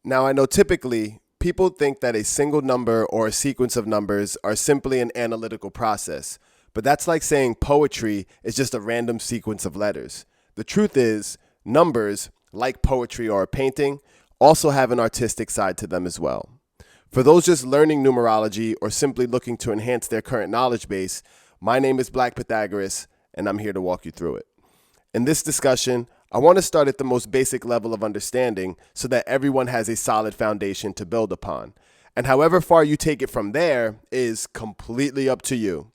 Now, I know typically people think that a single number or a sequence of numbers are simply an analytical process, but that's like saying poetry is just a random sequence of letters. The truth is, numbers, like poetry or a painting, also have an artistic side to them as well. For those just learning numerology or simply looking to enhance their current knowledge base, my name is Black Pythagoras, and I'm here to walk you through it. In this discussion, I want to start at the most basic level of understanding so that everyone has a solid foundation to build upon. And however far you take it from there is completely up to you.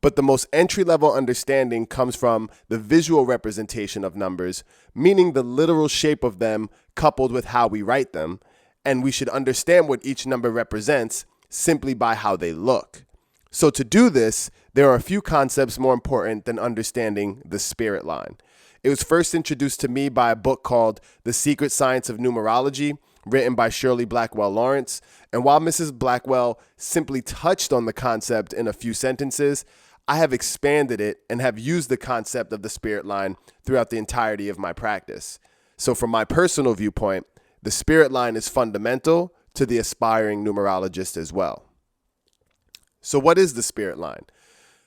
But the most entry-level understanding comes from the visual representation of numbers, meaning the literal shape of them coupled with how we write them. And we should understand what each number represents simply by how they look. So to do this, there are a few concepts more important than understanding the spirit line. It was first introduced to me by a book called The Secret Science of Numerology, written by Shirley Blackwell Lawrence. And while Mrs. Blackwell simply touched on the concept in a few sentences, I have expanded it and have used the concept of the spirit line throughout the entirety of my practice. So from my personal viewpoint, the spirit line is fundamental to the aspiring numerologist as well. So what is the spirit line?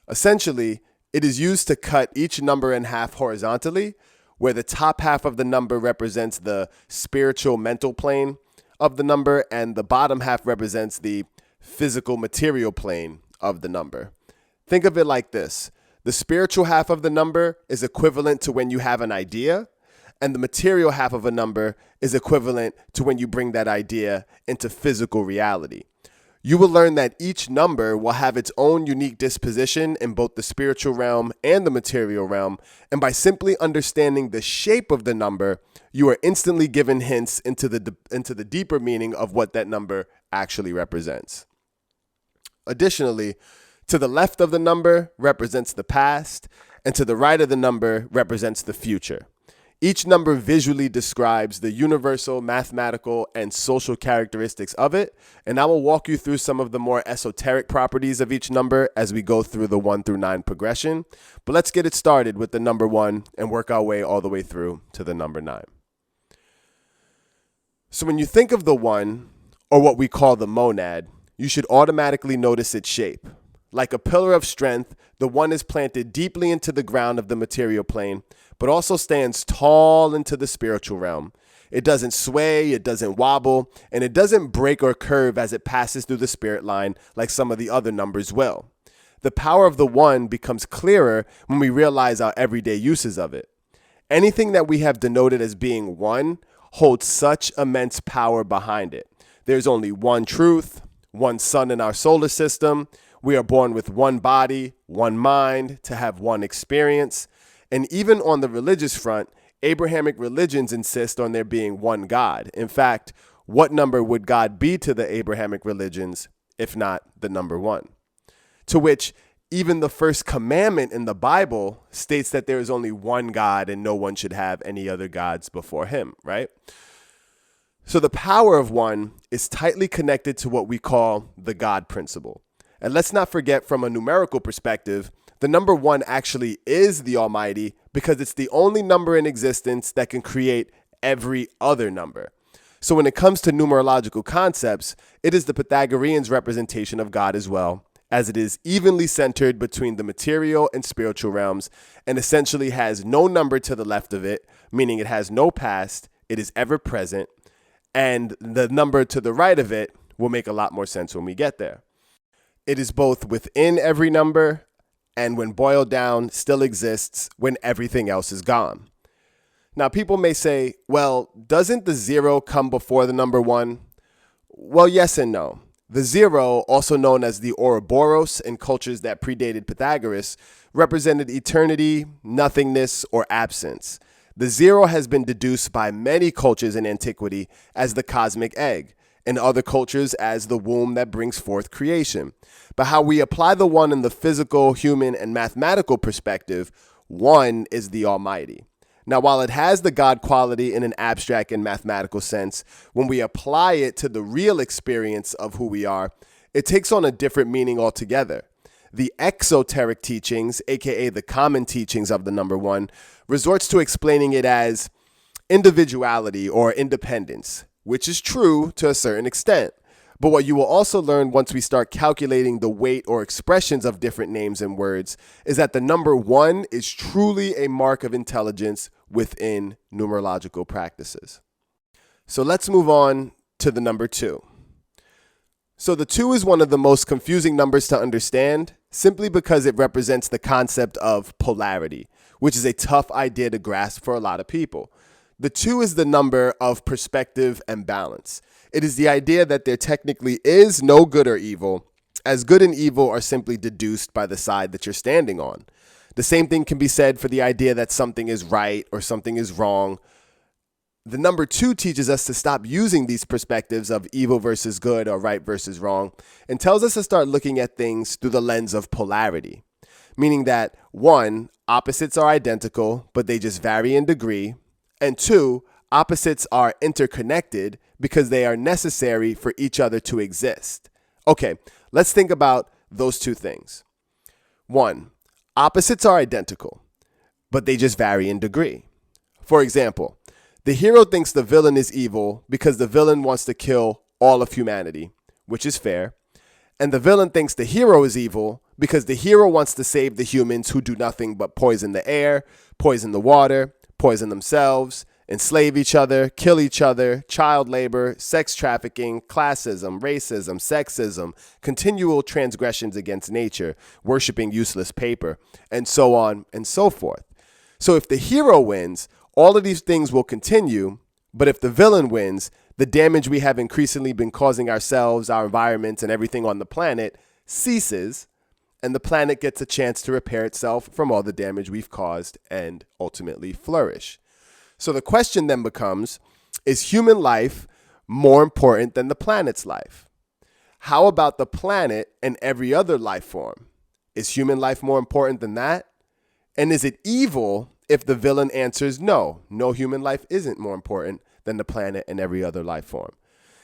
Essentially, it is used to cut each number in half horizontally, where the top half of the number represents the spiritual mental plane of the number, and the bottom half represents the physical material plane of the number. Think of it like this. The spiritual half of the number is equivalent to when you have an idea, and the material half of a number is equivalent to when you bring that idea into physical reality. You will learn that each number will have its own unique disposition in both the spiritual realm and the material realm, and by simply understanding the shape of the number, you are instantly given hints into the deeper meaning of what that number actually represents. Additionally, to the left of the number represents the past, and to the right of the number represents the future. Each number visually describes the universal, mathematical, and social characteristics of it, and I will walk you through some of the more esoteric properties of each number as we go through the 1 through 9 progression. But let's get it started with the number 1 and work our way all the way through to the number 9. So when you think of the 1, or what we call the monad, you should automatically notice its shape. Like a pillar of strength, the 1 is planted deeply into the ground of the material plane, but also stands tall into the spiritual realm. It doesn't sway, it doesn't wobble, and it doesn't break or curve as it passes through the spirit line like some of the other numbers will. The power of the 1 becomes clearer when we realize our everyday uses of it. Anything that we have denoted as being 1 holds such immense power behind it. There's only one truth, one sun in our solar system. We are born with one body, one mind, to have one experience. And even on the religious front, Abrahamic religions insist on there being one God. In fact, what number would God be to the Abrahamic religions if not the number 1? To which even the first commandment in the Bible states that there is only one God and no one should have any other gods before him, right? So the power of 1 is tightly connected to what we call the God principle. And let's not forget, from a numerical perspective, the number 1 actually is the Almighty because it's the only number in existence that can create every other number. So when it comes to numerological concepts, it is the Pythagoreans' representation of God as well, as it is evenly centered between the material and spiritual realms and essentially has no number to the left of it, meaning it has no past, it is ever present, and the number to the right of it will make a lot more sense when we get there. It is both within every number and, when boiled down, still exists when everything else is gone. Now, people may say, well, doesn't the 0 come before the number 1? Well, yes and no. The 0, also known as the Ouroboros in cultures that predated Pythagoras, represented eternity, nothingness, or absence. The 0 has been deduced by many cultures in antiquity as the cosmic egg, in other cultures as the womb that brings forth creation. But how we apply the 1 in the physical, human, and mathematical perspective, 1 is the Almighty. Now, while it has the God quality in an abstract and mathematical sense, when we apply it to the real experience of who we are, it takes on a different meaning altogether. The exoteric teachings, aka the common teachings of the number 1, resorts to explaining it as individuality or independence, which is true to a certain extent. But what you will also learn once we start calculating the weight or expressions of different names and words is that the number 1 is truly a mark of intelligence within numerological practices. So let's move on to the number 2. So the 2 is one of the most confusing numbers to understand simply because it represents the concept of polarity, which is a tough idea to grasp for a lot of people. The 2 is the number of perspective and balance. It is the idea that there technically is no good or evil, as good and evil are simply deduced by the side that you're standing on. The same thing can be said for the idea that something is right or something is wrong. The number 2 teaches us to stop using these perspectives of evil versus good or right versus wrong and tells us to start looking at things through the lens of polarity, meaning that 1, opposites are identical, but they just vary in degree, and 2, opposites are interconnected because they are necessary for each other to exist. Okay, let's think about those 2 things. 1, opposites are identical, but they just vary in degree. For example, the hero thinks the villain is evil because the villain wants to kill all of humanity, which is fair. And the villain thinks the hero is evil because the hero wants to save the humans who do nothing but poison the air, poison the water, poison themselves, enslave each other, kill each other, child labor, sex trafficking, classism, racism, sexism, continual transgressions against nature, worshiping useless paper, and so on and so forth. So if the hero wins, all of these things will continue, but if the villain wins, the damage we have increasingly been causing ourselves, our environments, and everything on the planet ceases, and the planet gets a chance to repair itself from all the damage we've caused and ultimately flourish. So the question then becomes, is human life more important than the planet's life? How about the planet and every other life form? Is human life more important than that? And is it evil if the villain answers no human life isn't more important than the planet and every other life form?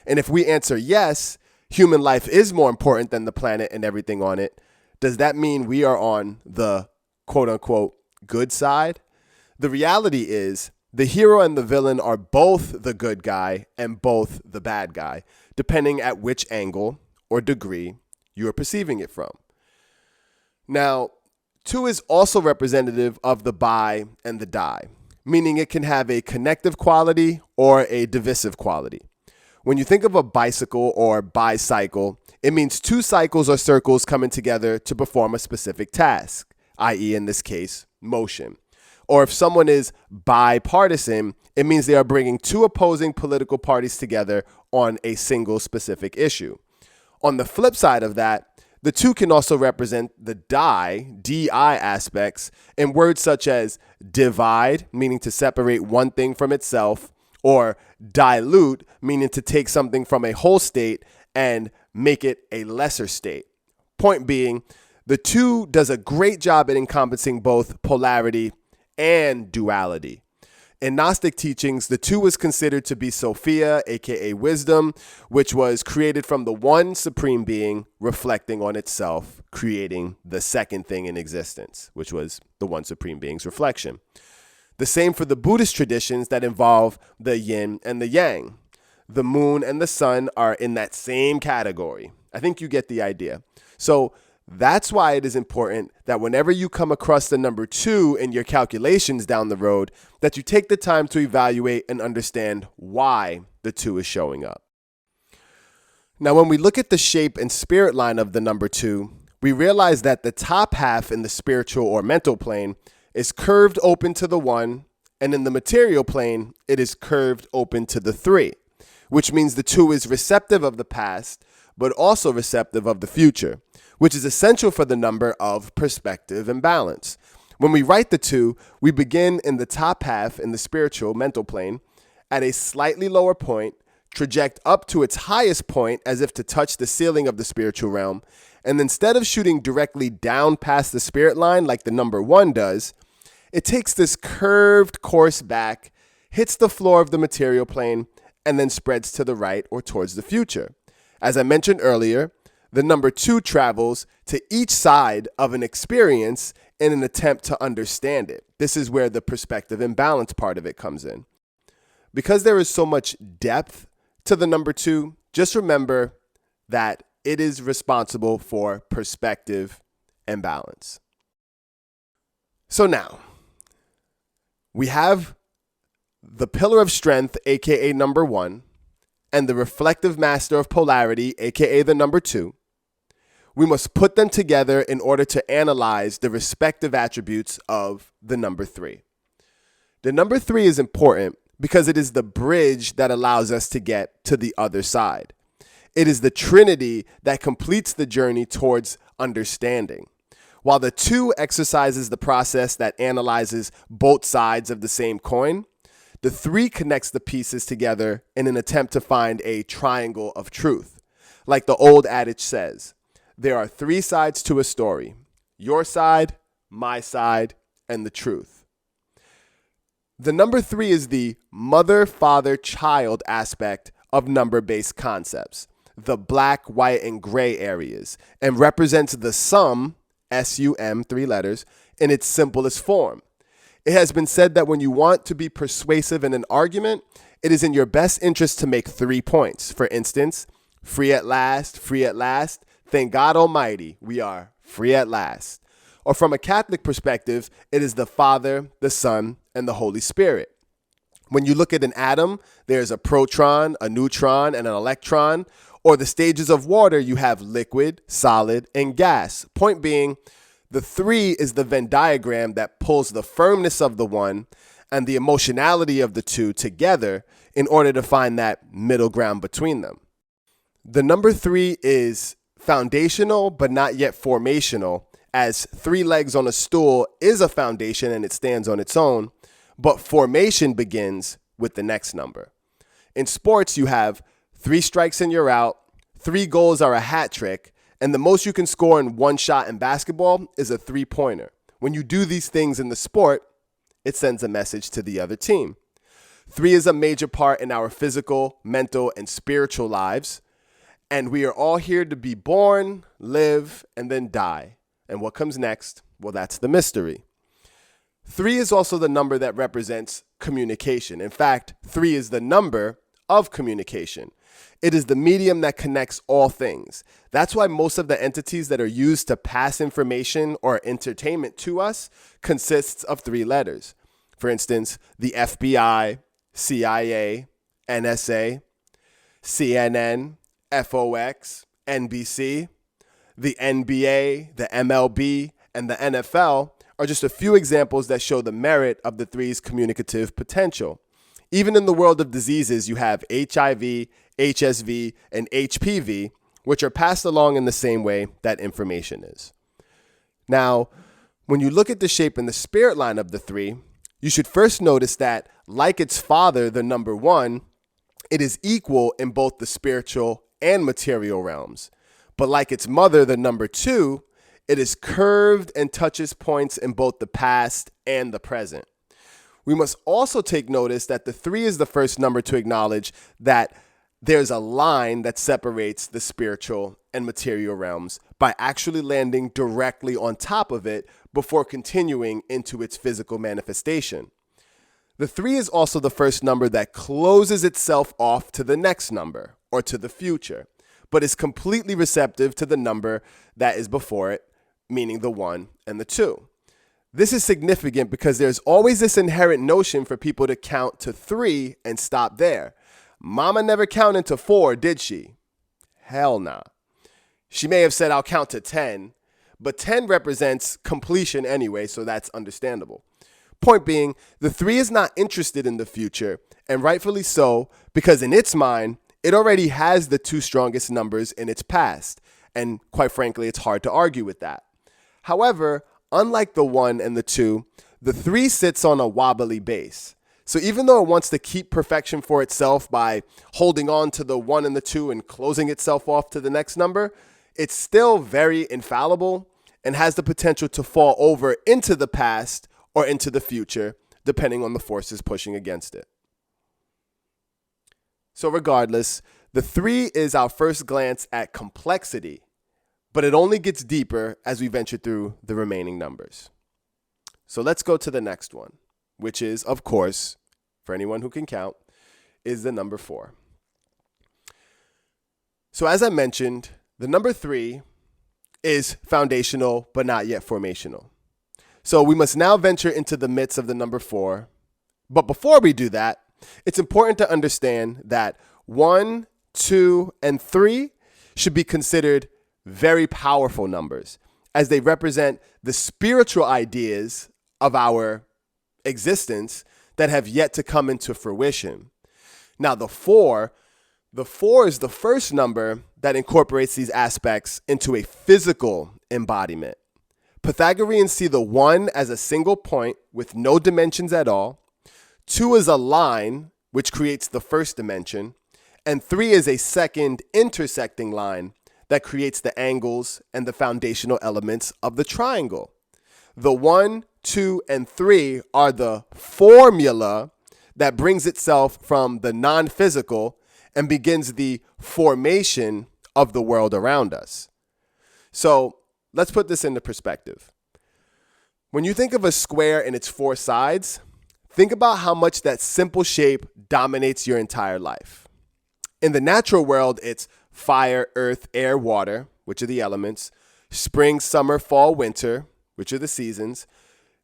And if we answer yes, human life is more important than the planet and everything on it, does that mean we are on the quote unquote good side? The reality is the hero and the villain are both the good guy and both the bad guy, depending at which angle or degree you are perceiving it from. Now, 2 is also representative of the bi and the die, meaning it can have a connective quality or a divisive quality. When you think of a bicycle or bicycle, it means 2 cycles or circles coming together to perform a specific task, i.e. in this case, motion. Or if someone is bipartisan, it means they are bringing 2 opposing political parties together on a single specific issue. On the flip side of that, the 2 can also represent the DI aspects in words such as divide, meaning to separate one thing from itself, or dilute, meaning to take something from a whole state and make it a lesser state. Point being, the 2 does a great job at encompassing both polarity and duality. In Gnostic teachings, the 2 was considered to be Sophia, aka wisdom, which was created from the one supreme being reflecting on itself, creating the second thing in existence, which was the one supreme being's reflection. The same for the Buddhist traditions that involve the yin and the yang. The moon and the sun are in that same category. I think you get the idea. So that's why it is important that whenever you come across the number 2 in your calculations down the road, that you take the time to evaluate and understand why the 2 is showing up. Now, when we look at the shape and spirit line of the number 2, we realize that the top half in the spiritual or mental plane is curved open to the 1, and in the material plane, it is curved open to the 3, which means the 2 is receptive of the past, but also receptive of the future, which is essential for the number of perspective and balance. When we write the 2, we begin in the top half in the spiritual mental plane at a slightly lower point, traject up to its highest point as if to touch the ceiling of the spiritual realm, and instead of shooting directly down past the spirit line like the number 1 does, it takes this curved course back, hits the floor of the material plane, and then spreads to the right or towards the future. As I mentioned earlier, the number 2 travels to each side of an experience in an attempt to understand it. This is where the perspective and balance part of it comes in. Because there is so much depth to the number 2, just remember that it is responsible for perspective and balance. So now, we have the pillar of strength, aka number 1, and the reflective master of polarity, aka the number 2. We must put them together in order to analyze the respective attributes of the number 3. The number 3 is important because it is the bridge that allows us to get to the other side. It is the trinity that completes the journey towards understanding. While the 2 exercises the process that analyzes both sides of the same coin, the 3 connects the pieces together in an attempt to find a triangle of truth. Like the old adage says, there are 3 sides to a story: your side, my side, and the truth. The number 3 is the mother, father, child aspect of number-based concepts, the black, white, and gray areas, and represents the sum, S-U-M, 3 letters, in its simplest form. It has been said that when you want to be persuasive in an argument, it is in your best interest to make 3 points. For instance, free at last, thank God Almighty, we are free at last. Or from a Catholic perspective, it is the Father, the Son, and the Holy Spirit. When you look at an atom, there's a proton, a neutron, and an electron. Or the stages of water, you have liquid, solid, and gas. Point being, the 3 is the Venn diagram that pulls the firmness of the 1 and the emotionality of the 2 together in order to find that middle ground between them. The number 3 is foundational but not yet formational, as 3 legs on a stool is a foundation and it stands on its own, but formation begins with the next number. In sports, you have 3 strikes and you're out, 3 goals are a hat trick, and the most you can score in 1 shot in basketball is a 3-pointer. When you do these things in the sport, it sends a message to the other team. 3 is a major part in our physical, mental, and spiritual lives, and we are all here to be born, live, and then die. And what comes next? Well, that's the mystery. 3 is also the number that represents communication. In fact, 3 is the number of communication. It is the medium that connects all things. That's why most of the entities that are used to pass information or entertainment to us consists of 3 letters. For instance, the FBI, CIA, NSA, CNN, FOX, NBC, the NBA, the MLB, and the NFL are just a few examples that show the merit of the 3's communicative potential. Even in the world of diseases, you have HIV, HSV, and HPV, which are passed along in the same way that information is. Now, when you look at the shape and the spirit line of the 3, you should first notice that, like its father, the number 1, it is equal in both the spiritual and material realms. But like its mother, the number 2, it is curved and touches points in both the past and the present. We must also take notice that the 3 is the first number to acknowledge that there's a line that separates the spiritual and material realms by actually landing directly on top of it before continuing into its physical manifestation. The 3 is also the first number that closes itself off to the next number or to the future, but is completely receptive to the number that is before it, meaning the 1 and the 2. This is significant because there's always this inherent notion for people to count to 3 and stop there. Mama never counted to 4, did she? Hell nah. She may have said, I'll count to 10, but 10 represents completion anyway, so that's understandable. Point being, the 3 is not interested in the future, and rightfully so, because in its mind, it already has the 2 strongest numbers in its past, and quite frankly, it's hard to argue with that. However, unlike the 1 and the 2, the 3 sits on a wobbly base. So even though it wants to keep perfection for itself by holding on to the 1 and the 2 and closing itself off to the next number, it's still very infallible and has the potential to fall over into the past or into the future, depending on the forces pushing against it. So regardless, the 3 is our first glance at complexity, but it only gets deeper as we venture through the remaining numbers. So let's go to the next one, which is, of course, for anyone who can count, is the number 4. So as I mentioned, the number 3 is foundational but not yet formational. So we must now venture into the midst of the number 4. But before we do that, it's important to understand that 1, 2, and 3 should be considered very powerful numbers, as they represent the spiritual ideas of our existence that have yet to come into fruition. Now, the 4 is the first number that incorporates these aspects into a physical embodiment. Pythagoreans see the 1 as a single point with no dimensions at all, 2 is a line, which creates the first dimension, and 3 is a second intersecting line that creates the angles and the foundational elements of the triangle. The 1, 2, and 3 are the formula that brings itself from the non-physical and begins the formation of the world around us. So let's put this into perspective. When you think of a square and its 4 sides, think about how much that simple shape dominates your entire life. In the natural world, it's fire, earth, air, water, which are the elements, spring, summer, fall, winter, which are the seasons,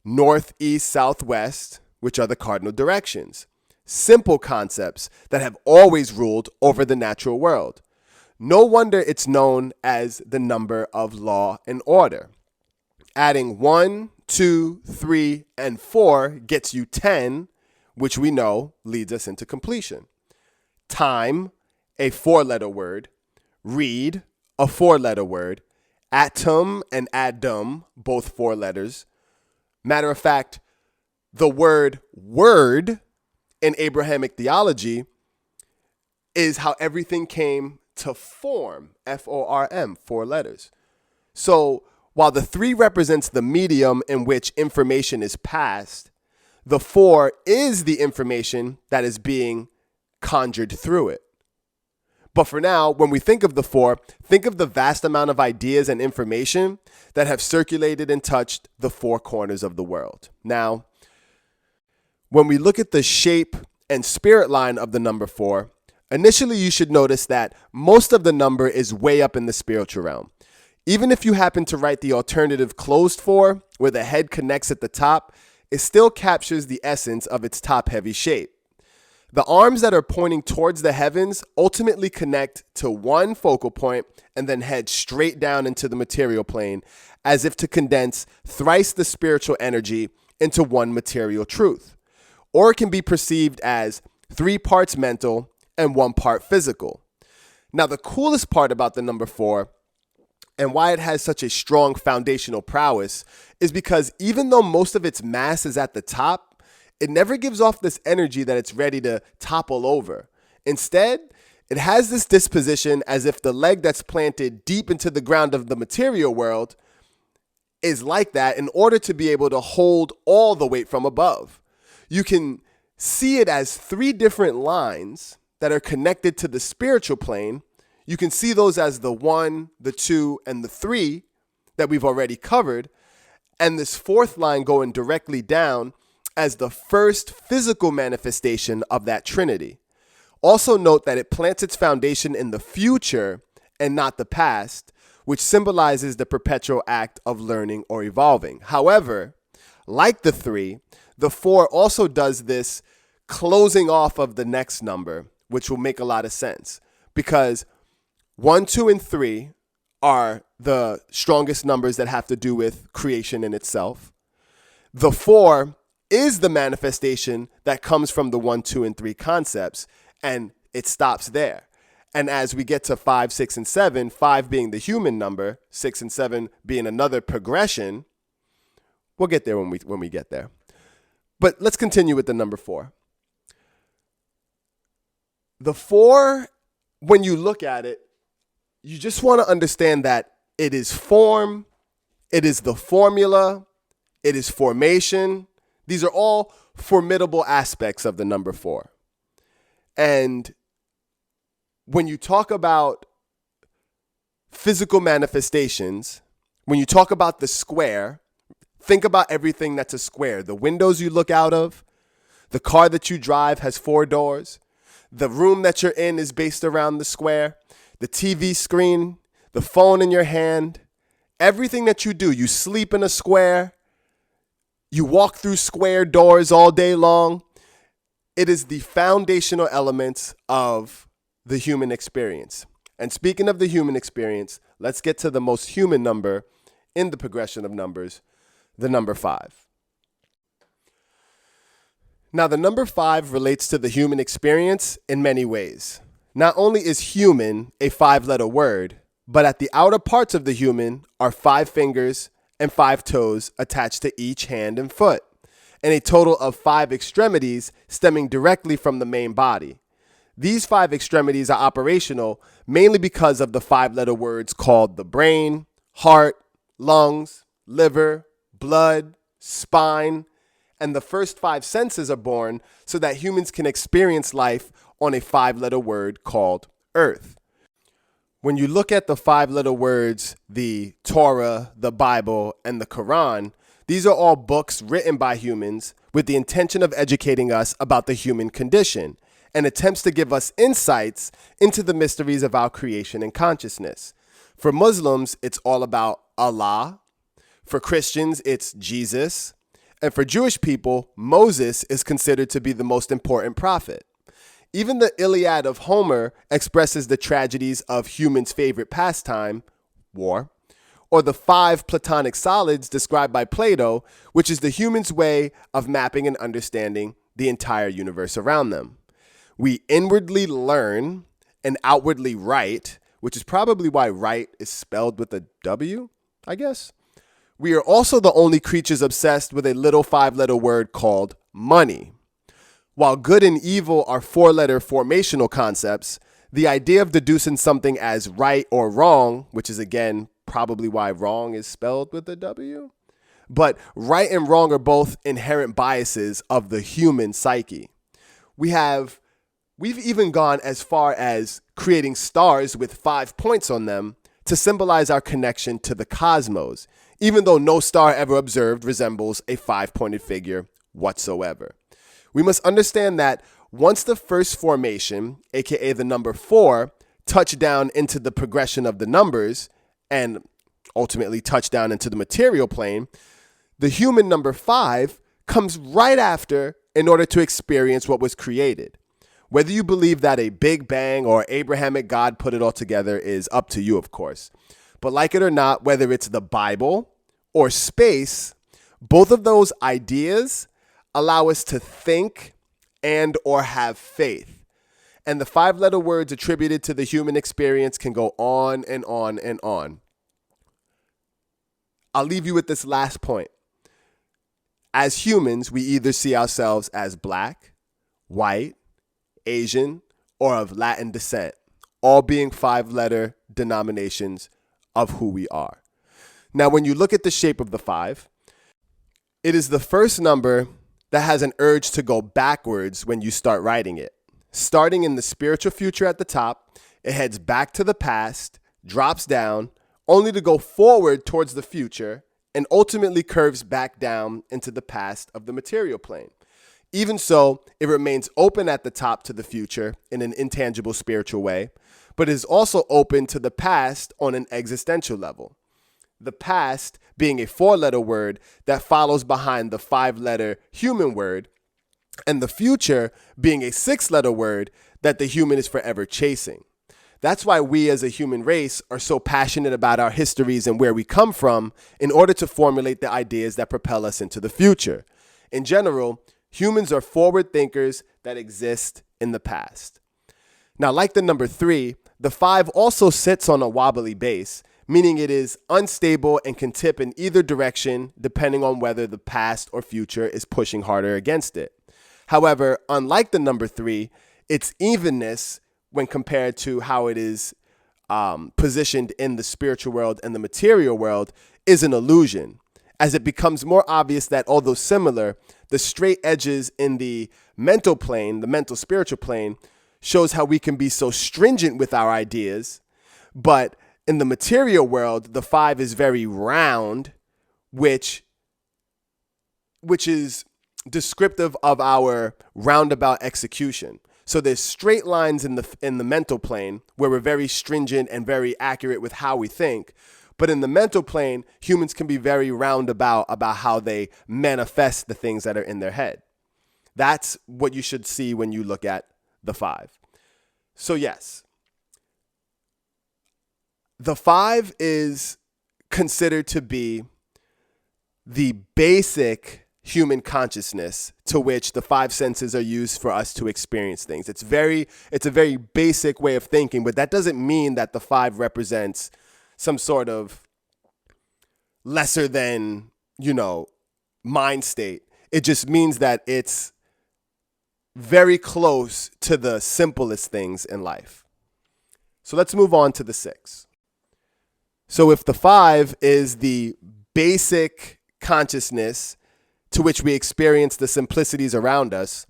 north, east, south, west, which are the cardinal directions. Simple concepts that have always ruled over the natural world. No wonder it's known as the number of law and order. Adding 1, 2, 3, and 4 gets you 10, which we know leads us into completion. Time, a 4-letter word. Read, a 4-letter word. Atom and Adam, both 4 letters. Matter of fact, the word in Abrahamic theology is how everything came to form, F-O-R-M, 4 letters. So while the 3 represents the medium in which information is passed, the 4 is the information that is being conjured through it. But for now, when we think of the 4, think of the vast amount of ideas and information that have circulated and touched the 4 corners of the world. Now, when we look at the shape and spirit line of the number 4, initially you should notice that most of the number is way up in the spiritual realm. Even if you happen to write the alternative closed 4, where the head connects at the top, it still captures the essence of its top-heavy shape. The arms that are pointing towards the heavens ultimately connect to one focal point and then head straight down into the material plane, as if to condense thrice the spiritual energy into one material truth. Or it can be perceived as 3 parts mental and 1 part physical. Now, the coolest part about the number 4 and why it has such a strong foundational prowess is because even though most of its mass is at the top, it never gives off this energy that it's ready to topple over. Instead, it has this disposition as if the leg that's planted deep into the ground of the material world is like that in order to be able to hold all the weight from above. You can see it as 3 different lines that are connected to the spiritual plane. You can see those as the 1, the 2, and the 3 that we've already covered. And this 4th line going directly down as the first physical manifestation of that Trinity. Also note that it plants its foundation in the future and not the past, which symbolizes the perpetual act of learning or evolving. However, like the 3, the 4 also does this closing off of the next number, which will make a lot of sense because 1, 2, and 3 are the strongest numbers that have to do with creation in itself. The 4 is the manifestation that comes from the 1, 2, and 3 concepts, and it stops there. And as we get to 5, 6, and 7, 5 being the human number, 6 and 7 being another progression, we'll get there when we get there. But let's continue with the number 4. The 4, when you look at it, you just want to understand that it is form, it is the formula, it is formation. These are all formidable aspects of the number 4. And when you talk about physical manifestations, when you talk about the square, think about everything that's a square. The windows you look out of, the car that you drive has 4 doors, The room that you're in is based around the square. The TV screen, the phone in your hand, everything that you do, you sleep in a square, you walk through square doors all day long. It is the foundational elements of the human experience. And speaking of the human experience, let's get to the most human number in the progression of numbers, the number 5. Now, the number 5 relates to the human experience in many ways. Not only is human a 5-letter word, but at the outer parts of the human are 5 fingers and 5 toes attached to each hand and foot, and a total of 5 extremities stemming directly from the main body. These 5 extremities are operational mainly because of the 5-letter words called the brain, heart, lungs, liver, blood, spine, and the first 5 senses are born so that humans can experience life on a 5-letter word called earth. When you look at the 5-letter words, the Torah, the Bible, and the Quran, these are all books written by humans with the intention of educating us about the human condition and attempts to give us insights into the mysteries of our creation and consciousness. For Muslims, it's all about Allah. For Christians, it's Jesus. And for Jewish people, Moses is considered to be the most important prophet. Even the Iliad of Homer expresses the tragedies of humans' favorite pastime, war, or the 5 Platonic solids described by Plato, which is the human's way of mapping and understanding the entire universe around them. We inwardly learn and outwardly write, which is probably why write is spelled with a W, I guess. We are also the only creatures obsessed with a little 5-letter word called money. While good and evil are 4-letter formational concepts, the idea of deducing something as right or wrong, which is again probably why wrong is spelled with a W, but right and wrong are both inherent biases of the human psyche. We've even gone as far as creating stars with 5 points on them to symbolize our connection to the cosmos, even though no star ever observed resembles a 5-pointed figure whatsoever. We must understand that once the first formation, aka the number 4, touch down into the progression of the numbers and ultimately touch down into the material plane, the human number 5 comes right after in order to experience what was created. Whether you believe that a Big Bang or Abrahamic God put it all together is up to you, of course. But like it or not, whether it's the Bible or space, both of those ideas allow us to think and or have faith. And the 5-letter words attributed to the human experience can go on and on and on. I'll leave you with this last point. As humans, we either see ourselves as black, white, Asian, or of Latin descent, all being 5-letter denominations of who we are. Now, when you look at the shape of the 5, it is the first number that has an urge to go backwards when you start writing it. Starting in the spiritual future at the top, it heads back to the past, drops down, only to go forward towards the future, and ultimately curves back down into the past of the material plane. Even so, it remains open at the top to the future in an intangible spiritual way, but is also open to the past on an existential level. The past being a 4-letter word that follows behind the 5-letter human word, and the future being a 6-letter word that the human is forever chasing. That's why we as a human race are so passionate about our histories and where we come from in order to formulate the ideas that propel us into the future. In general, humans are forward thinkers that exist in the past. Now, like the number 3, the 5 also sits on a wobbly base, meaning it is unstable and can tip in either direction depending on whether the past or future is pushing harder against it. However, unlike the number 3, its evenness when compared to how it is positioned in the spiritual world and the material world is an illusion, as it becomes more obvious that although similar, the straight edges in the mental plane, the mental spiritual plane, shows how we can be so stringent with our ideas, but in the material world, the 5 is very round, which is descriptive of our roundabout execution. So there's straight lines in the mental plane where we're very stringent and very accurate with how we think. But in the mental plane, humans can be very roundabout about how they manifest the things that are in their head. That's what you should see when you look at the 5. So yes, the 5 is considered to be the basic human consciousness to which the 5 senses are used for us to experience things. It's a very basic way of thinking, but that doesn't mean that the 5 represents some sort of lesser than, mind state. It just means that it's very close to the simplest things in life. So let's move on to the 6. So if the 5 is the basic consciousness to which we experience the simplicities around us,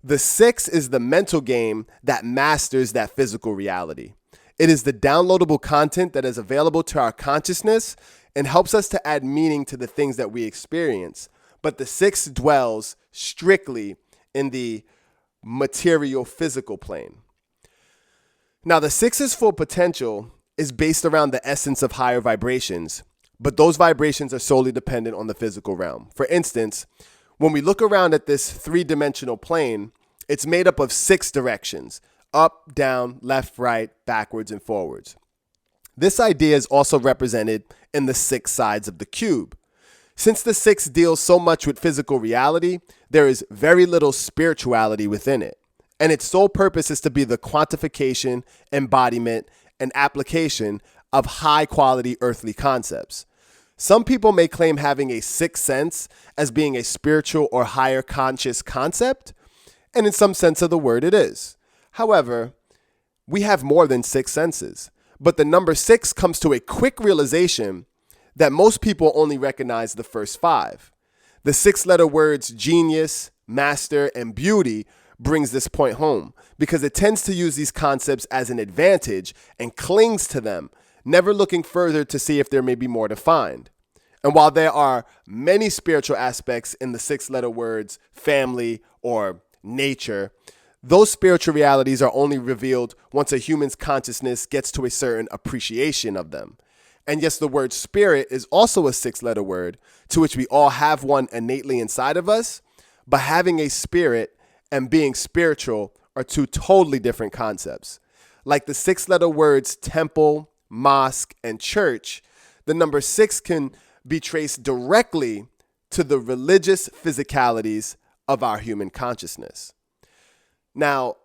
the 6 is the mental game that masters that physical reality. It is the downloadable content that is available to our consciousness and helps us to add meaning to the things that we experience. But the 6 dwells strictly in the material physical plane. Now, the 6's full potential is based around the essence of higher vibrations, but those vibrations are solely dependent on the physical realm. For instance, when we look around at this 3-dimensional plane, it's made up of 6 directions: up, down, left, right, backwards, and forwards. This idea is also represented in the 6 sides of the cube. Since the 6 deals so much with physical reality, there is very little spirituality within it. And its sole purpose is to be the quantification, embodiment, and application of high-quality earthly concepts. Some people may claim having a 6th sense as being a spiritual or higher conscious concept, and in some sense of the word it is. However, we have more than 6 senses, but the number 6 comes to a quick realization that most people only recognize the first 5. The 6-letter words genius, master, and beauty brings this point home because it tends to use these concepts as an advantage and clings to them, never looking further to see if there may be more to find. And while there are many spiritual aspects in the 6-letter words family or nature, those spiritual realities are only revealed once a human's consciousness gets to a certain appreciation of them. And yes, the word spirit is also a 6-letter word to which we all have one innately inside of us, but having a spirit and being spiritual are 2 totally different concepts. Like the 6-letter words temple, mosque, and church, the number 6 can be traced directly to the religious physicalities of our human consciousness. Now,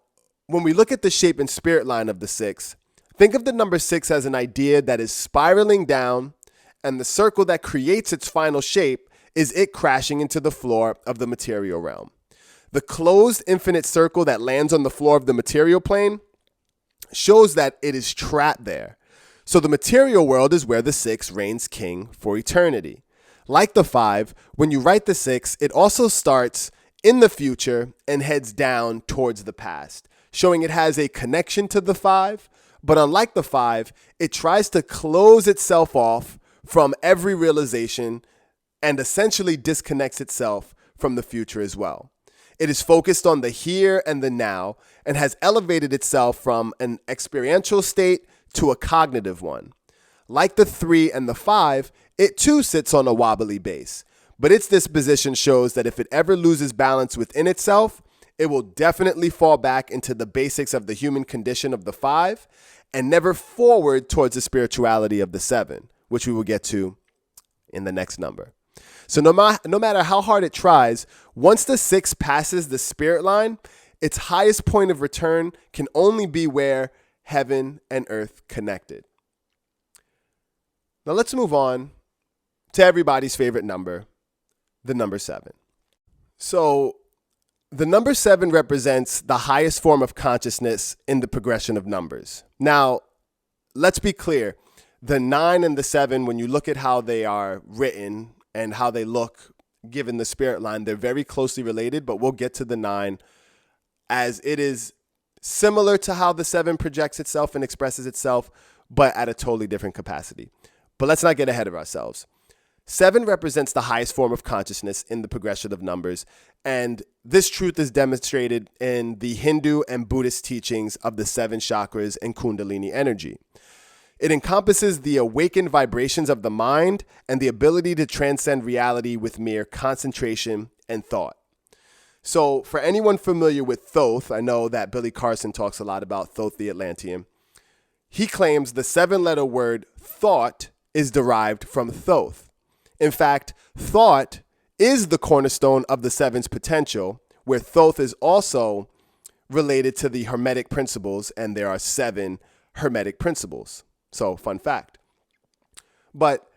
when we look at the shape and spirit line of the 6, think of the number 6 as an idea that is spiraling down, and the circle that creates its final shape is it crashing into the floor of the material realm. The closed infinite circle that lands on the floor of the material plane shows that it is trapped there. So the material world is where the 6 reigns king for eternity. Like the 5, when you write the 6, it also starts in the future and heads down towards the past, showing it has a connection to the 5, but unlike the 5, it tries to close itself off from every realization and essentially disconnects itself from the future as well. It is focused on the here and the now and has elevated itself from an experiential state to a cognitive one. Like the 3 and the 5, it too sits on a wobbly base, but its disposition shows that if it ever loses balance within itself, it will definitely fall back into the basics of the human condition of the 5 and never forward towards the spirituality of the 7, which we will get to in the next number. So no matter how hard it tries, once the 6 passes the spirit line, its highest point of return can only be where heaven and earth connected. Now let's move on to everybody's favorite number, the number 7. So the number 7 represents the highest form of consciousness in the progression of numbers. Now, let's be clear. The 9 and the 7, when you look at how they are written and how they look given the spirit line, they're very closely related, but we'll get to the 9 as it is similar to how the 7 projects itself and expresses itself, but at a totally different capacity. But let's not get ahead of ourselves. 7 represents the highest form of consciousness in the progression of numbers, and this truth is demonstrated in the Hindu and Buddhist teachings of the 7 chakras and Kundalini energy. It encompasses the awakened vibrations of the mind and the ability to transcend reality with mere concentration and thought. So for anyone familiar with Thoth, I know that Billy Carson talks a lot about Thoth the Atlantean. He claims the 7-letter word thought is derived from Thoth. In fact, thought is the cornerstone of the 7's potential, where Thoth is also related to the Hermetic principles, and there are 7 Hermetic principles. So, fun fact. But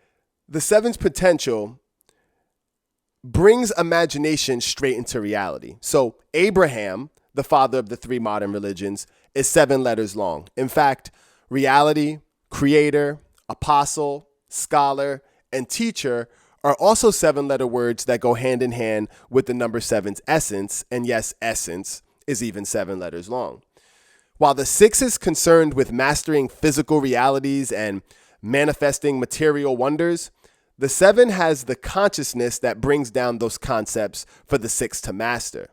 the 7's potential brings imagination straight into reality. So, Abraham, the father of the 3 modern religions, is 7 letters long. In fact, reality, creator, apostle, scholar, and teacher are also 7-letter words that go hand in hand with the number 7's essence. And yes, essence is even 7 letters long. While the 6 is concerned with mastering physical realities and manifesting material wonders, the 7 has the consciousness that brings down those concepts for the 6 to master.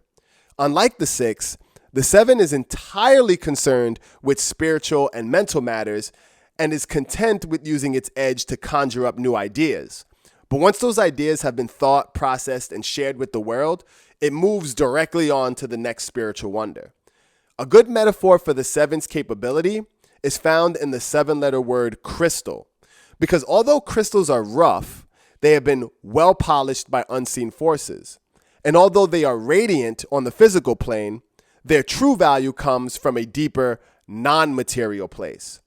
Unlike the 6, the 7 is entirely concerned with spiritual and mental matters and is content with using its edge to conjure up new ideas. But once those ideas have been thought, processed, and shared with the world, it moves directly on to the next spiritual wonder. A good metaphor for the 7's capability is found in the 7-letter word crystal, because although crystals are rough, they have been well polished by unseen forces. And although they are radiant on the physical plane, their true value comes from a deeper, non-material place.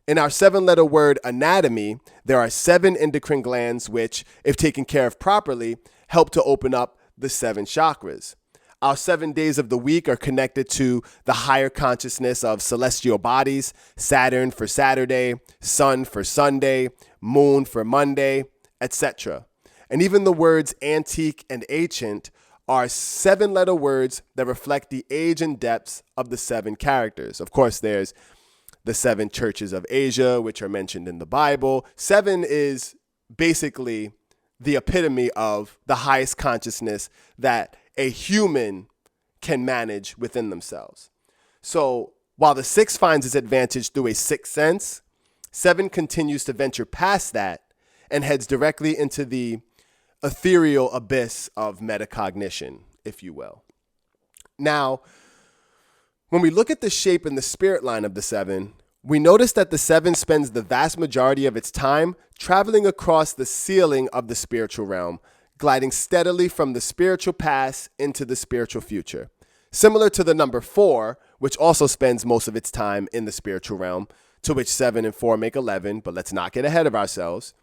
In our 7-letter word anatomy, there are 7 endocrine glands which, if taken care of properly, help to open up the 7 chakras. Our 7 days of the week are connected to the higher consciousness of celestial bodies: Saturn for Saturday, Sun for Sunday, Moon for Monday, etc. And even the words antique and ancient are 7-letter words that reflect the age and depths of the 7 characters. Of course, there's the 7 churches of Asia, which are mentioned in the Bible. 7 is basically the epitome of the highest consciousness that a human can manage within themselves. So while the 6 finds its advantage through a sixth sense, 7 continues to venture past that and heads directly into the ethereal abyss of metacognition, if you will. Now, when we look at the shape and the spirit line of the 7, we notice that the 7 spends the vast majority of its time traveling across the ceiling of the spiritual realm, gliding steadily from the spiritual past into the spiritual future. Similar to the number 4, which also spends most of its time in the spiritual realm, to which 7 and 4 make 11, but let's not get ahead of ourselves.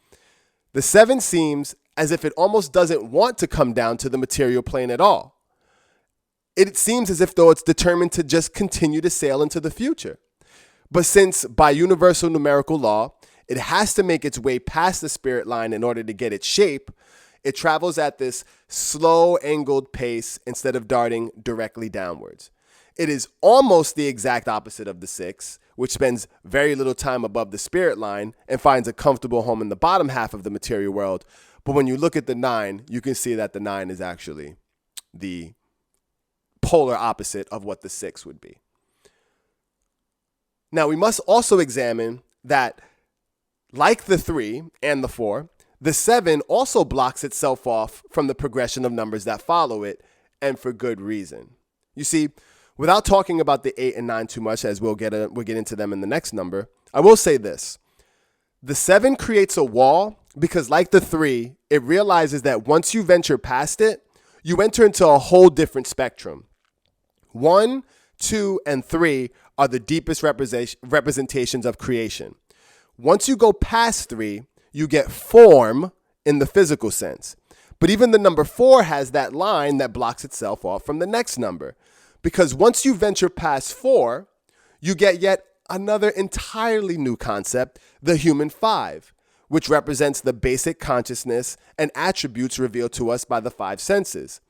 The 7 seems as if it almost doesn't want to come down to the material plane at all. It seems as if though it's determined to just continue to sail into the future. But since by universal numerical law, it has to make its way past the spirit line in order to get its shape, it travels at this slow angled pace instead of darting directly downwards. It is almost the exact opposite of the 6, which spends very little time above the spirit line and finds a comfortable home in the bottom half of the material world. But when you look at the 9, you can see that the 9 is actually the polar opposite of what the 6 would be. Now, we must also examine that, like the 3 and the 4, the 7 also blocks itself off from the progression of numbers that follow it, and for good reason. You see, without talking about the 8 and 9 too much, as we'll get into them in the next number, I will say this. The 7 creates a wall because, like the 3, it realizes that once you venture past it, you enter into a whole different spectrum. 1, 2, and 3 are the deepest representations of creation. Once you go past 3, you get form in the physical sense. But even the number 4 has that line that blocks itself off from the next number. Because once you venture past 4, you get yet another entirely new concept, the human 5, which represents the basic consciousness and attributes revealed to us by the 5 senses.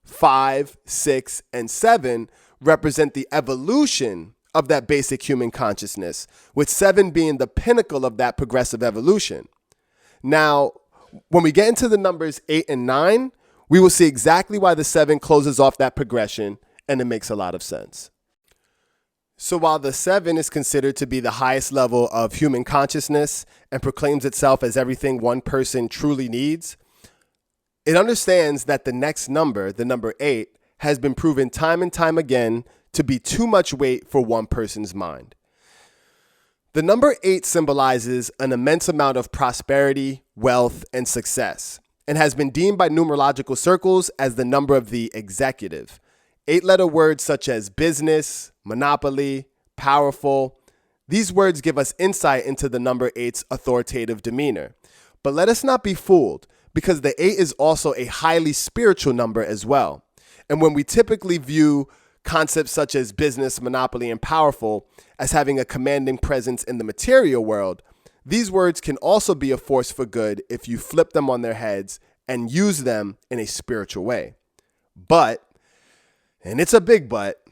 5, 6, and 7 represent the evolution of that basic human consciousness, with 7 being the pinnacle of that progressive evolution. Now, When we get into the numbers 8 and 9, we will see exactly why the 7 closes off that progression, and it makes a lot of sense. So while the 7 is considered to be the highest level of human consciousness and proclaims itself as everything one person truly needs, it understands that the next number, the number 8, has been proven time and time again to be too much weight for one person's mind. The number 8 symbolizes an immense amount of prosperity, wealth, and success, and has been deemed by numerological circles as the number of the executive. 8-letter words such as business, monopoly, powerful, these words give us insight into the number 8's authoritative demeanor. But let us not be fooled, because the 8 is also a highly spiritual number as well. And when we typically view concepts such as business, monopoly, and powerful as having a commanding presence in the material world, these words can also be a force for good if you flip them on their heads and use them in a spiritual way. But, and it's a big but,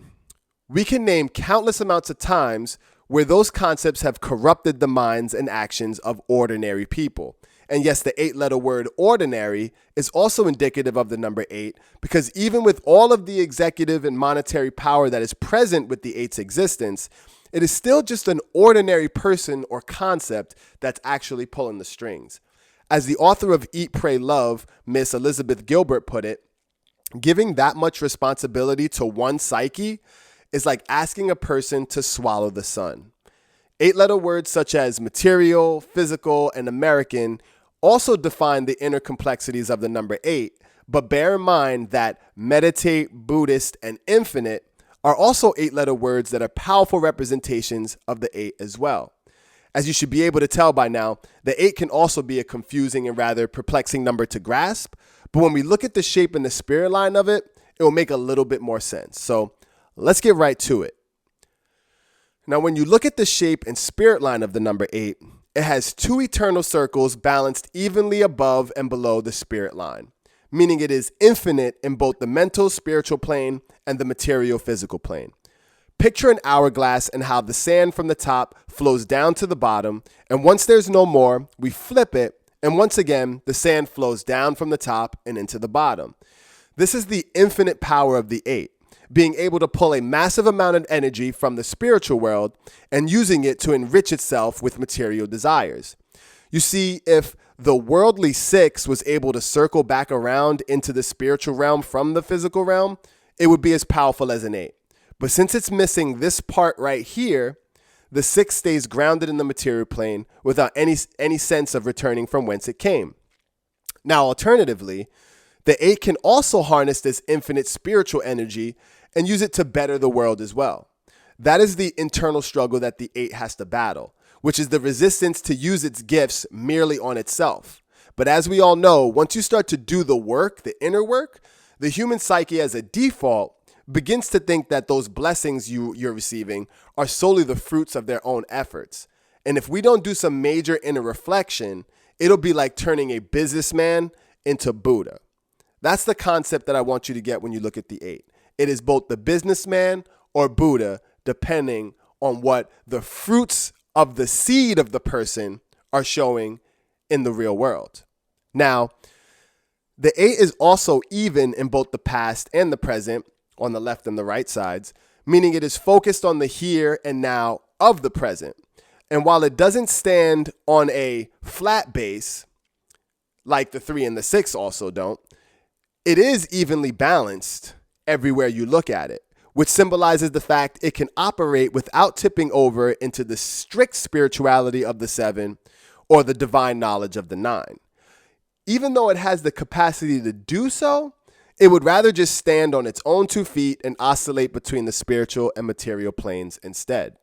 we can name countless amounts of times where those concepts have corrupted the minds and actions of ordinary people. And yes, the 8-letter word ordinary is also indicative of the number 8, because even with all of the executive and monetary power that is present with the 8's existence, it is still just an ordinary person or concept that's actually pulling the strings. As the author of Eat, Pray, Love, Miss Elizabeth Gilbert, put it, giving that much responsibility to one psyche is like asking a person to swallow the sun. 8-letter words such as material, physical, and American also define the inner complexities of the number 8, but bear in mind that meditate, Buddhist, and infinite are also 8-letter words that are powerful representations of the 8 as well. As you should be able to tell by now, the 8 can also be a confusing and rather perplexing number to grasp, but when we look at the shape and the spirit line of it, it will make a little bit more sense. So let's get right to it. Now, when you look at the shape and spirit line of the number 8, it has 2 eternal circles balanced evenly above and below the spirit line, meaning it is infinite in both the mental, spiritual plane and the material, physical plane. Picture an hourglass and how the sand from the top flows down to the bottom, and once there's no more, we flip it, and once again, the sand flows down from the top and into the bottom. This is the infinite power of the 8. Being able to pull a massive amount of energy from the spiritual world and using it to enrich itself with material desires. You see, if the worldly 6 was able to circle back around into the spiritual realm from the physical realm, it would be as powerful as an 8. But since it's missing this part right here, the 6 stays grounded in the material plane without any sense of returning from whence it came. Now, alternatively, the 8 can also harness this infinite spiritual energy and use it to better the world as well. That is the internal struggle that the 8 has to battle, which is the resistance to use its gifts merely on itself. But as we all know, once you start to do the work, the inner work, the human psyche as a default begins to think that those blessings you're receiving are solely the fruits of their own efforts. And if we don't do some major inner reflection, it'll be like turning a businessman into Buddha. That's the concept that I want you to get when you look at the 8. It is both the businessman or Buddha, depending on what the fruits of the seed of the person are showing in the real world. Now, the 8 is also even in both the past and the present, on the left and the right sides, meaning it is focused on the here and now of the present. And while it doesn't stand on a flat base, like the 3 and the 6 also don't, it is evenly balanced everywhere you look at it, which symbolizes the fact it can operate without tipping over into the strict spirituality of the 7 or the divine knowledge of the 9. Even though it has the capacity to do so, it would rather just stand on its own 2 feet and oscillate between the spiritual and material planes instead.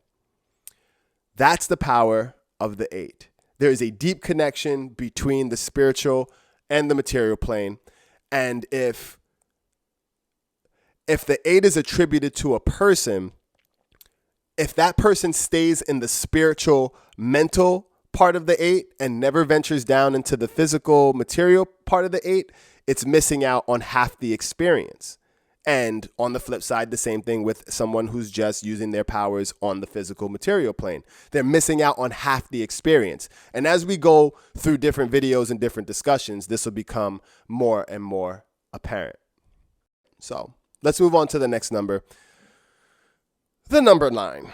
That's the power of the 8. There is a deep connection between the spiritual and the material plane, and if the 8 is attributed to a person, if that person stays in the spiritual, mental part of the 8 and never ventures down into the physical, material part of the 8, it's missing out on half the experience. And on the flip side, the same thing with someone who's just using their powers on the physical material plane. They're missing out on half the experience. And as we go through different videos and different discussions, this will become more and more apparent. So let's move on to the next number, the number 9.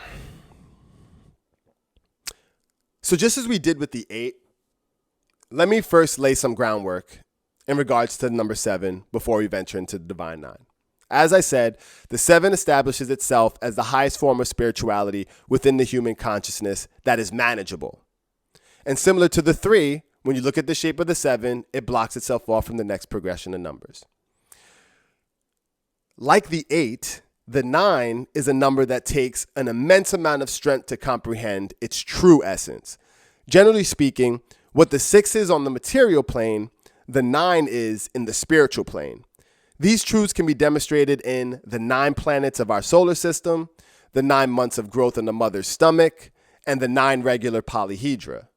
So just as we did with the 8, let me first lay some groundwork in regards to the number 7 before we venture into the divine 9. As I said, the 7 establishes itself as the highest form of spirituality within the human consciousness that is manageable. And similar to the 3, when you look at the shape of the 7, it blocks itself off from the next progression of numbers. Like the 8, the 9 is a number that takes an immense amount of strength to comprehend its true essence. Generally speaking, what the 6 is on the material plane, the 9 is in the spiritual plane. These truths can be demonstrated in the 9 planets of our solar system, the 9 months of growth in the mother's stomach, and the 9 regular polyhedra.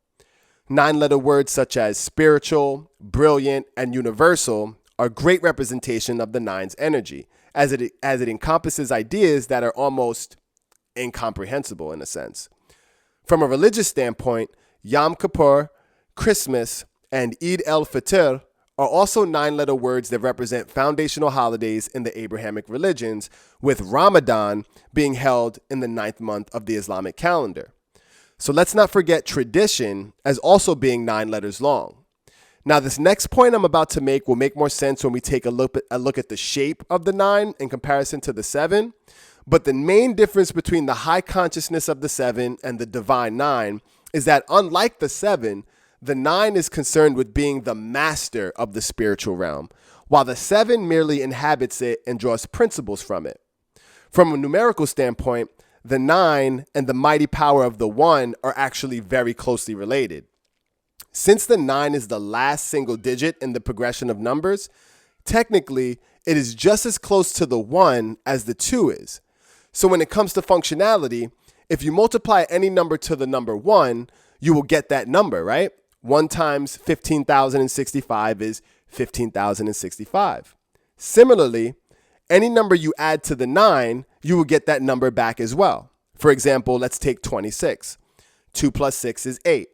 9-letter words such as spiritual, brilliant, and universal are great representation of the 9's energy, as it encompasses ideas that are almost incomprehensible in a sense. From a religious standpoint, Yom Kippur, Christmas, and Eid el-Fitr are also 9-letter words that represent foundational holidays in the Abrahamic religions, with Ramadan being held in the 9th month of the Islamic calendar. So let's not forget tradition as also being 9 letters long. Now, this next point I'm about to make will make more sense when we take a look at the shape of the 9 in comparison to the 7. But the main difference between the high consciousness of the 7 and the divine 9 is that unlike the 7, the 9 is concerned with being the master of the spiritual realm, while the 7 merely inhabits it and draws principles from it. From a numerical standpoint, the 9 and the mighty power of the 1 are actually very closely related. Since the 9 is the last single digit in the progression of numbers, technically it is just as close to the 1 as the 2 is. So when it comes to functionality, if you multiply any number to the number 1, you will get that number, right? 1 times 15,065 is 15,065. Similarly, any number you add to the 9, you will get that number back as well. For example, let's take 26. 2 plus 6 is 8.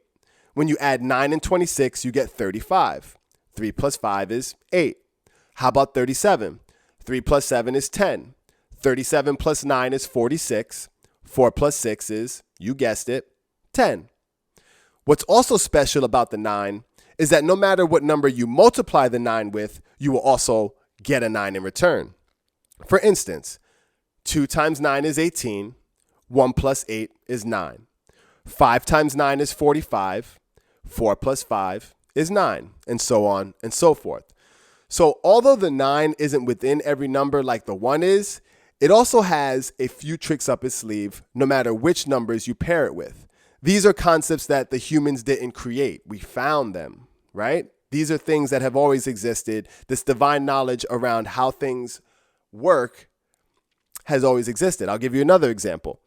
When you add 9 and 26, you get 35. 3 plus 5 is 8. How about 37? 3 plus 7 is 10. 37 plus 9 is 46. 4 plus 6 is, you guessed it, 10. What's also special about the 9 is that no matter what number you multiply the 9 with, you will also get a 9 in return. For instance, 2 times 9 is 18. 1 plus 8 is 9. 5 times 9 is 45. 4 plus 5 is 9, and so on and so forth. So although the 9 isn't within every number like the 1 is, it also has a few tricks up its sleeve, no matter which numbers you pair it with. These are concepts that the humans didn't create. We found them, right? These are things that have always existed. This divine knowledge around how things work has always existed. I'll give you another example.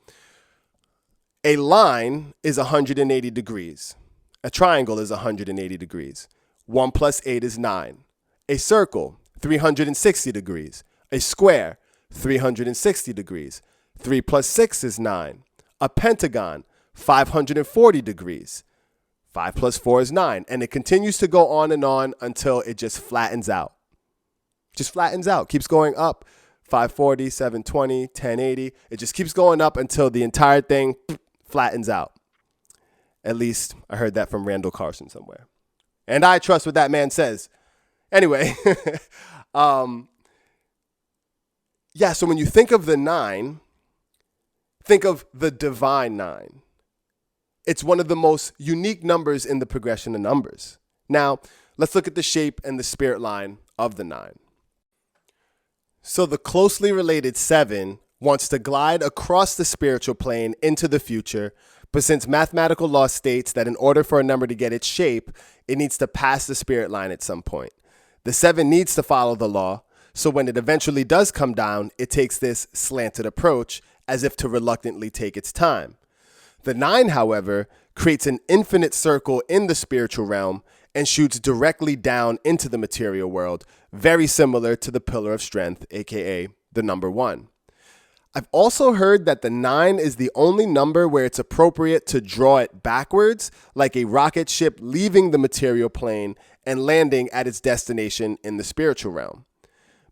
A line is 180 degrees. A triangle is 180 degrees. 1 plus 8 is 9. A circle, 360 degrees. A square, 360 degrees. 3 plus 6 is 9. A pentagon, 540 degrees. 5 plus 4 is 9. And it continues to go on and on until it just flattens out. Just flattens out, keeps going up. 540, 720, 1080. It just keeps going up until the entire thing flattens out. At least I heard that from Randall Carlson somewhere. And I trust what that man says. Anyway, yeah, so when you think of the 9, think of the divine 9. It's one of the most unique numbers in the progression of numbers. Now, let's look at the shape and the spirit line of the 9. So the closely related 7 wants to glide across the spiritual plane into the future, but since mathematical law states that in order for a number to get its shape, it needs to pass the spirit line at some point. The 7 needs to follow the law, so when it eventually does come down, it takes this slanted approach as if to reluctantly take its time. The 9, however, creates an infinite circle in the spiritual realm and shoots directly down into the material world, very similar to the pillar of strength, aka the number 1. I've also heard that the 9 is the only number where it's appropriate to draw it backwards, like a rocket ship leaving the material plane and landing at its destination in the spiritual realm.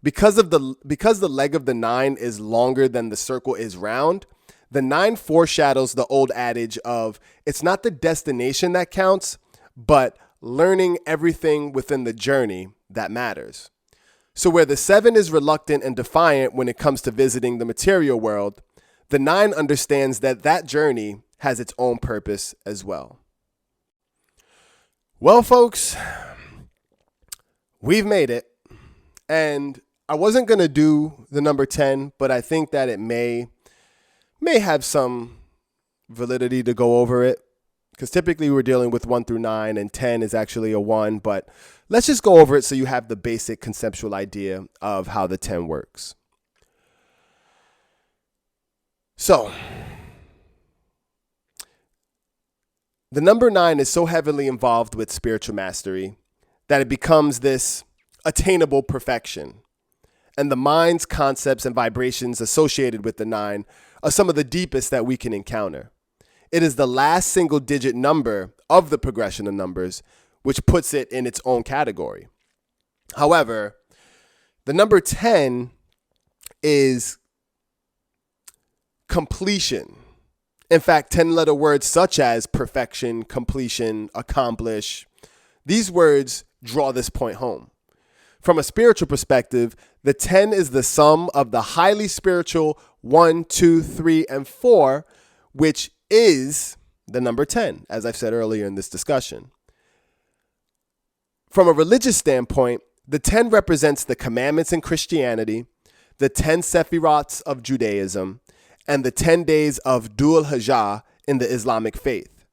Because the leg of the 9 is longer than the circle is round, the 9 foreshadows the old adage of it's not the destination that counts, but learning everything within the journey that matters. So where the 7 is reluctant and defiant when it comes to visiting the material world, the 9 understands that that journey has its own purpose as well. Well, folks, we've made it. And I wasn't going to do the number 10, but I think that it may have some validity to go over it. Because typically we're dealing with 1 through 9 and 10 is actually a 1. But let's just go over it so you have the basic conceptual idea of how the 10 works. So the number 9 is so heavily involved with spiritual mastery that it becomes this attainable perfection. And the mind's concepts and vibrations associated with the 9 are some of the deepest that we can encounter. It is the last single digit number of the progression of numbers, which puts it in its own category. However, the number 10 is completion. In fact, 10-letter words such as perfection, completion, accomplish, these words draw this point home. From a spiritual perspective, the 10 is the sum of the highly spiritual 1, 2, 3, and 4, which is the number 10, as I've said earlier in this discussion. From a religious standpoint, the 10 represents the commandments in Christianity, the 10 sephirots of Judaism, and the 10 days of Dhul Hijjah in the Islamic faith.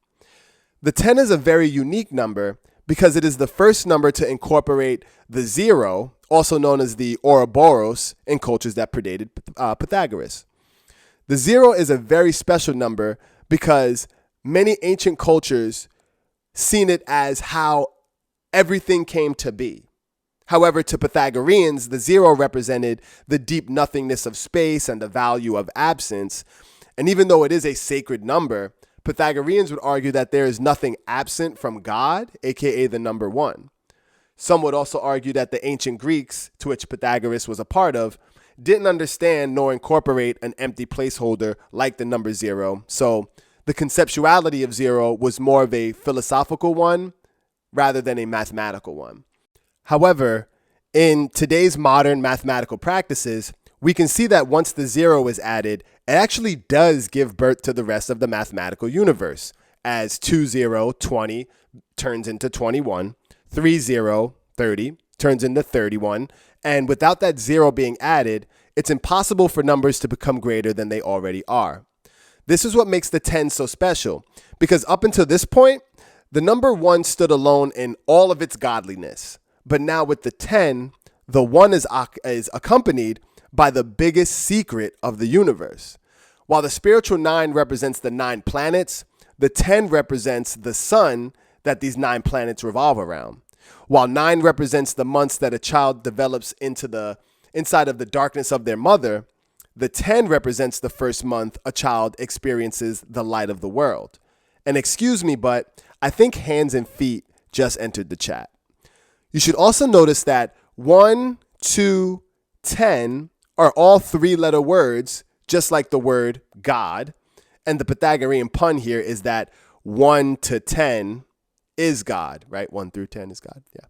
The 10 is a very unique number because it is the first number to incorporate the 0, also known as the Ouroboros, in cultures that predated Pythagoras. The 0 is a very special number because many ancient cultures seen it as how everything came to be. However, to Pythagoreans, the 0 represented the deep nothingness of space and the value of absence. And even though it is a sacred number, Pythagoreans would argue that there is nothing absent from God, aka the number 1. Some would also argue that the ancient Greeks, to which Pythagoras was a part of, didn't understand nor incorporate an empty placeholder like the number 0. So the conceptuality of 0 was more of a philosophical one rather than a mathematical one. However, in today's modern mathematical practices, we can see that once the 0 is added, it actually does give birth to the rest of the mathematical universe, as 20, 20 turns into 21, 30, 30 turns into 31, and without that 0 being added, it's impossible for numbers to become greater than they already are. This is what makes the 10 so special, because up until this point, the number 1 stood alone in all of its godliness. But now with the 10, the 1 is accompanied by the biggest secret of the universe. While the spiritual 9 represents the 9 planets, the 10 represents the sun that these 9 planets revolve around. While 9 represents the months that a child develops inside of the darkness of their mother, the 10 represents the first month a child experiences the light of the world. And excuse me, but I think hands and feet just entered the chat. You should also notice that 1, 2, 10 are all 3-letter words, just like the word God. And the Pythagorean pun here is that 1 to 10 is God, right? 1 through 10 is God, yeah.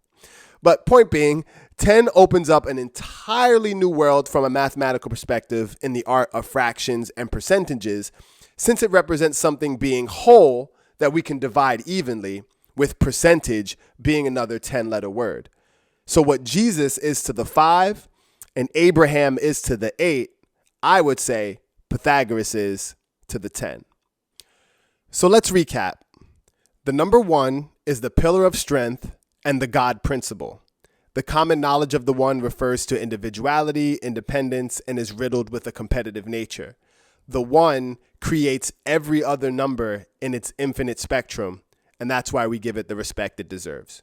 But point being, 10 opens up an entirely new world from a mathematical perspective in the art of fractions and percentages, since it represents something being whole that we can divide evenly, with percentage being another 10-letter word. So what Jesus is to the 5 and Abraham is to the 8, I would say Pythagoras is to the 10. So let's recap. The number 1 is the pillar of strength and the God principle. The common knowledge of the 1 refers to individuality, independence, and is riddled with a competitive nature. The 1 creates every other number in its infinite spectrum, and that's why we give it the respect it deserves.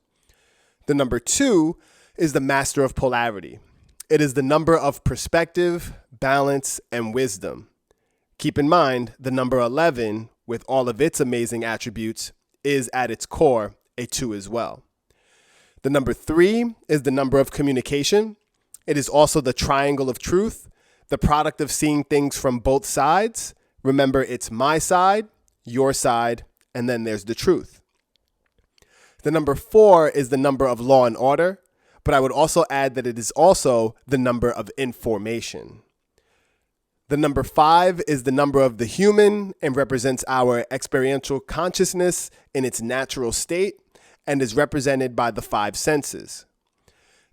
The number 2 is the master of polarity. It is the number of perspective, balance, and wisdom. Keep in mind, the number 11, with all of its amazing attributes, is at its core a 2 as well. The number 3 is the number of communication. It is also the triangle of truth, the product of seeing things from both sides. Remember, it's my side, your side, and then there's the truth. The number 4 is the number of law and order, but I would also add that it is also the number of information. The number 5 is the number of the human and represents our experiential consciousness in its natural state and is represented by the 5 senses.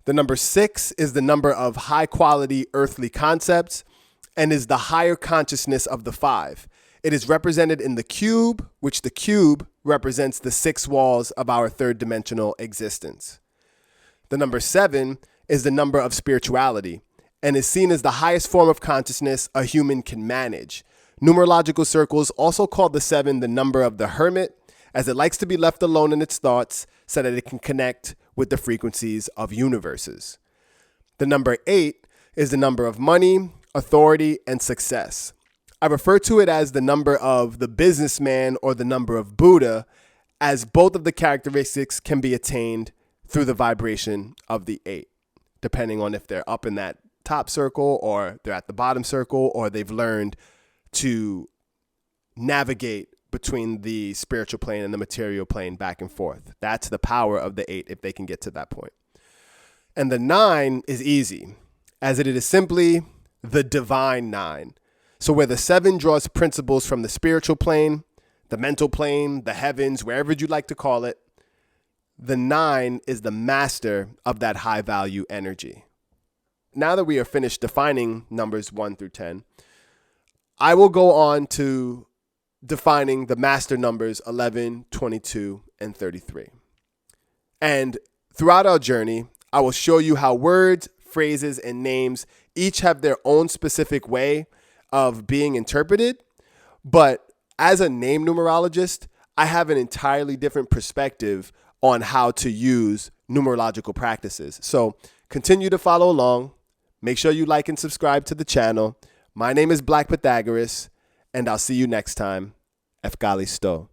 The number 6 is the number of high quality earthly concepts and is the higher consciousness of the 5. It is represented in the cube, which the cube represents the 6 walls of our third dimensional existence. The number 7 is the number of spirituality and is seen as the highest form of consciousness a human can manage. Numerological circles also call the 7 the number of the hermit, as it likes to be left alone in its thoughts so that it can connect with the frequencies of universes. The number 8 is the number of money, authority, and success. I refer to it as the number of the businessman or the number of Buddha, as both of the characteristics can be attained through the vibration of the 8, depending on if they're up in that top circle or they're at the bottom circle or they've learned to navigate between the spiritual plane and the material plane back and forth. That's the power of the 8 if they can get to that point. And the 9 is easy, as it is simply the divine 9. So where the 7 draws principles from the spiritual plane, the mental plane, the heavens, wherever you'd like to call it, the 9 is the master of that high value energy. Now that we are finished defining numbers 1 through 10, I will go on to defining the master numbers 11, 22, and 33. And throughout our journey, I will show you how words, phrases, and names each have their own specific way of being interpreted. But as a name numerologist, I have an entirely different perspective on how to use numerological practices. So continue to follow along. Make sure you like and subscribe to the channel. My name is Black Pythagoras, and I'll see you next time. Efkalisto.